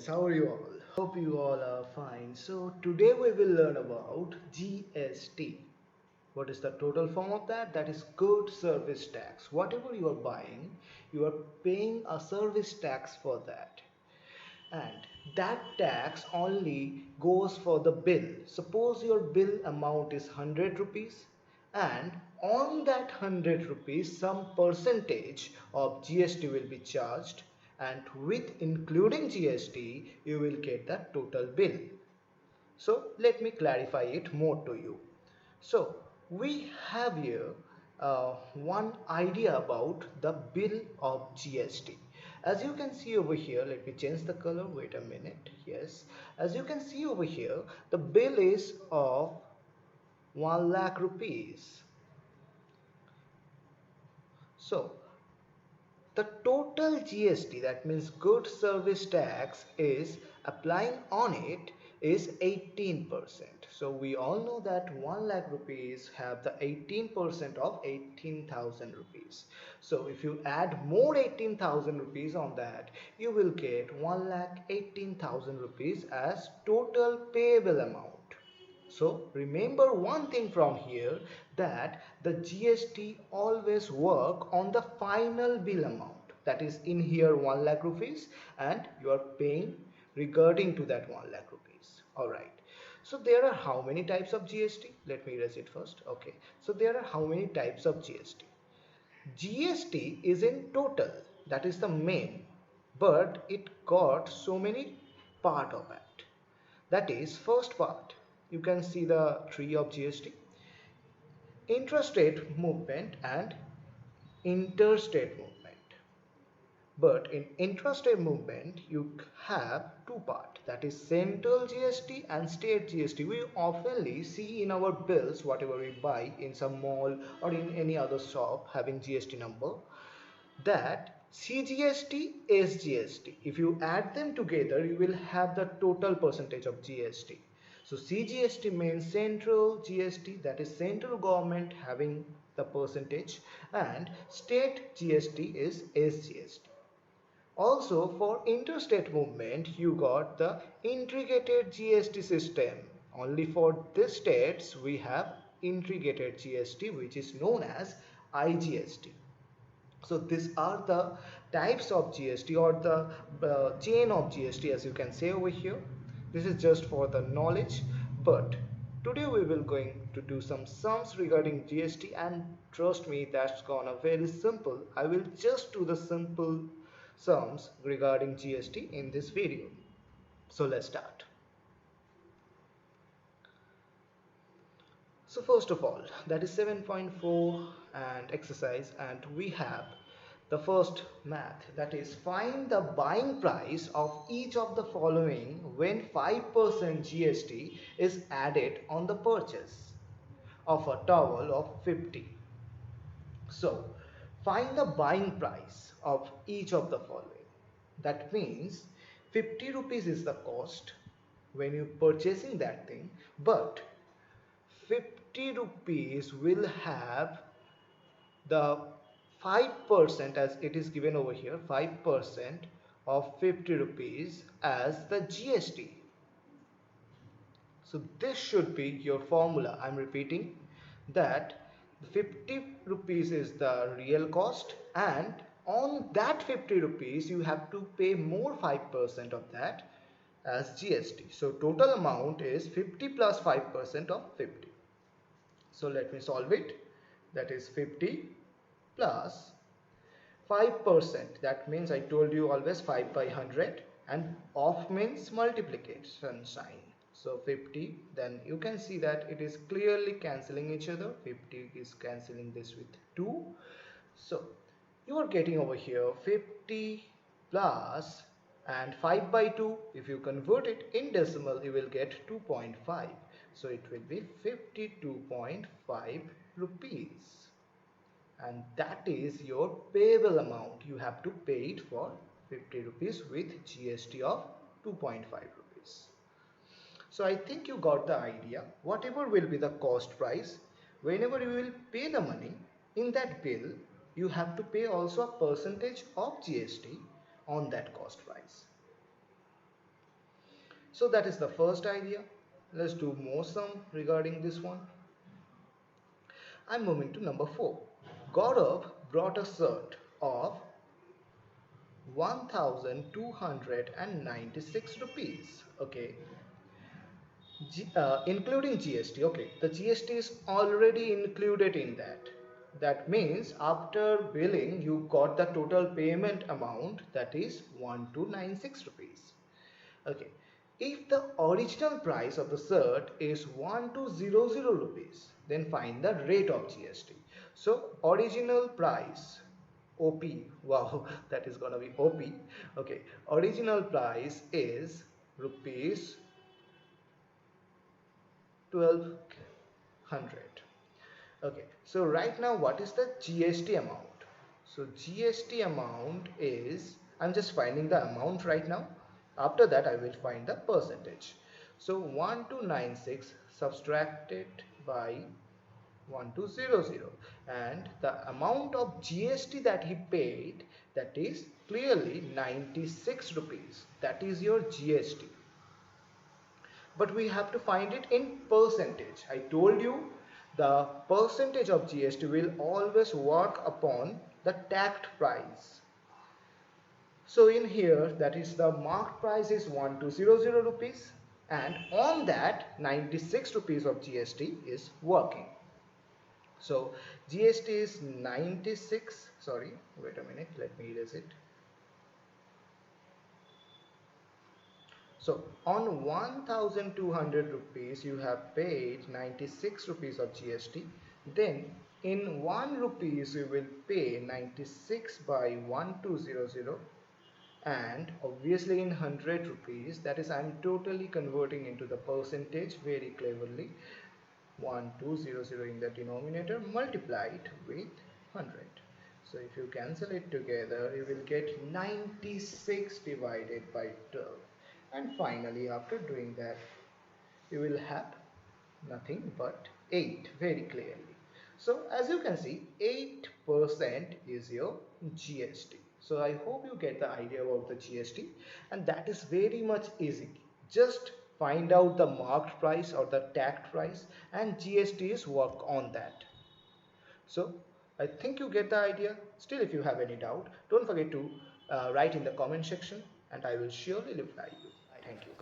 friends, how are you all? Hope you all are fine. So today we will learn about GST. What is the total form of that? That is good service tax. Whatever you are buying, you are paying a service tax for that. And that tax only goes for the bill. Suppose your bill amount is 100 rupees, and on that 100 rupees some percentage of GST will be charged, and with including GST you will get the total bill. So let me clarify it more to you. So we have here one idea about the bill of GST. As you can see over here, let me change the color, wait a minute. Yes, as you can see over here, the bill is of 1 lakh rupees. So the total GST, that means good service tax, is applying on it is 18%. So we all know that 1 lakh rupees have the 18% of 18,000 rupees. So if you add more 18,000 rupees on that, you will get 1 lakh 18,000 rupees as total payable amount. So remember one thing from here, that the GST always work on the final bill amount, that is in here 1 lakh rupees, and you are paying regarding to that 1 lakh rupees. Alright. So there are how many types of GST? Let me erase it first. Okay. So there are how many types of GST? GST is in total, that is the main, but it got so many part of it. That is first part. You can see the tree of GST, intrastate movement and interstate movement. But in intrastate movement you have two parts, that is central GST and state GST. We oftenly see in our bills whatever we buy in some mall or in any other shop having GST number, that CGST, SGST, if you add them together you will have the total percentage of GST. So CGST means central GST, that is central government having the percentage, and state GST is SGST. Also for interstate movement you got the integrated GST system. Only for these states we have integrated GST, which is known as IGST. So these are the types of GST, or the chain of GST, as you can say over here. This is just for the knowledge, but today we will going to do some sums regarding GST, and trust me, that's gonna very simple. I will just do the simple sums regarding GST in this video. So let's start. So first of all, that is 7.4 and exercise, and we have the first math, that is find the buying price of each of the following when 5% GST is added on the purchase of a towel of 50. So find the buying price of each of the following. That means 50 rupees is the cost when you purchasing that thing, but 50 rupees will have the 5%, as it is given over here, 5% of 50 rupees as the GST. So this should be your formula. I'm repeating that 50 rupees is the real cost, and on that 50 rupees you have to pay more 5% of that as GST. So total amount is 50 plus 5% of 50. So let me solve it. That is 50 plus 5%. That means I told you always 5 by 100, and off means multiplication sign. So 50, then you can see that it is clearly cancelling each other. 50 is cancelling this with 2. So you are getting over here 50 plus and 5 by 2. If you convert it in decimal you will get 2.5. So it will be 52.5 rupees, and that is your payable amount. You have to pay it for 50 rupees with GST of 2.5 rupees. So I think you got the idea. Whatever will be the cost price, whenever you will pay the money in that bill, you have to pay also a percentage of GST on that cost price. So that is the first idea. Let's do more sum regarding this one. I'm moving to number 4. Gaurav brought a shirt of 1296 rupees. Okay, including GST. Okay, the GST is already included in that. That means after billing, you got the total payment amount, that is 1296 rupees. Okay, if the original price of the shirt is 1200 rupees, then find the rate of GST. So original price, OP, wow, that is gonna be OP. Okay, original price is rupees 1200. Okay, so right now what is the GST amount? So GST amount is, I'm just finding the amount right now. After that I will find the percentage. So 1296 subtracted by 1200, and the amount of GST that he paid, that is clearly 96 rupees. That is your GST. But we have to find it in percentage. I told you the percentage of GST will always work upon the tagged price. So in here, that is the marked price is 1200 rupees, and on that 96 rupees of GST is working. So GST is 96, sorry, wait a minute, let me erase it. So on 1200 rupees you have paid 96 rupees of GST. Then in 1 rupees you will pay 96 by 1200, and obviously in 100 rupees, that is, I'm totally converting into the percentage very cleverly. 1200 in the denominator multiplied with 100. So if you cancel it together, you will get 96 divided by 12. And finally, after doing that, you will have nothing but 8 very clearly. So as you can see, 8% is your GST. So I hope you get the idea about the GST, and that is very much easy. Just find out the marked price or the tagged price, and GST is work on that. So I think you get the idea. Still, if you have any doubt, don't forget to write in the comment section, and I will surely reply you. Thank you.